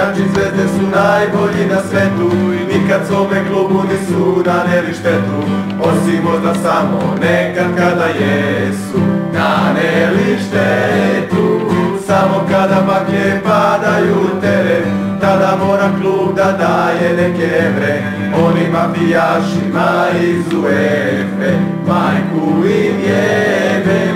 Navijači Zvezde su najbolji na svetu i nikad svome klubu nisu naneli štetu, osim možda samo nekad kada jesu naneli štetu. Samo kada baklje padaju u teren, tada mora klub da daje neke evre onim mafijašima iz UEFA. Majku im jebe.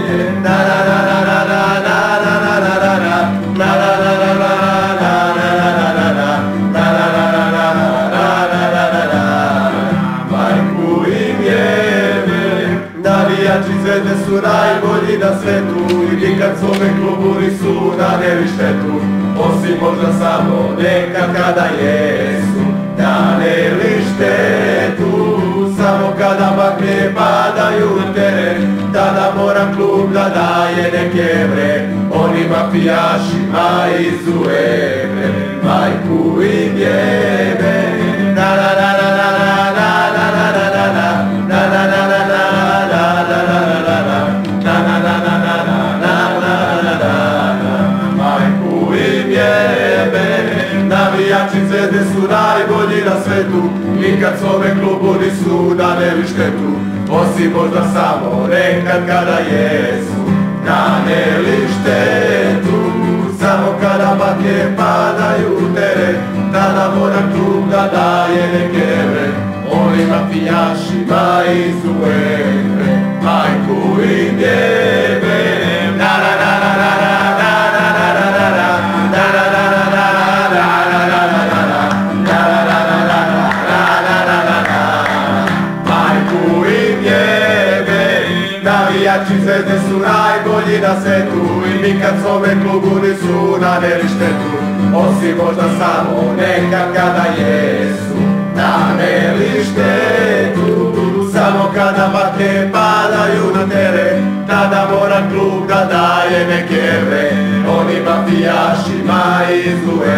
Navijači Zvezde su najbolji na svetu i nikad svome klubu nisu naneli štetu, osim možda samo nekad kada jesu naneli štetu. Samo kada baklje padaju u teren, tada mora klub da daje neke evre onim mafijašima iz UEFA. Majku im jebe. Navijači Zvezde su najbolji na svetu, nikad svome klubu nisu naneli štetu, osim možda samo nekad kada jesu naneli štetu. Samo kada baklje padaju u teren, tada mora klub da daje neke evre onim mafijašima iz UEFA. Majku im jebe. Navijači Zvezde su najbolji na svetu i nikad svome klubu nisu naneli štetu, osim možda samo nekad kada jesu naneli štetu. Samo kada baklje padaju na teren, tada mora klub da daje neke evre onim mafijašima iz UEFA.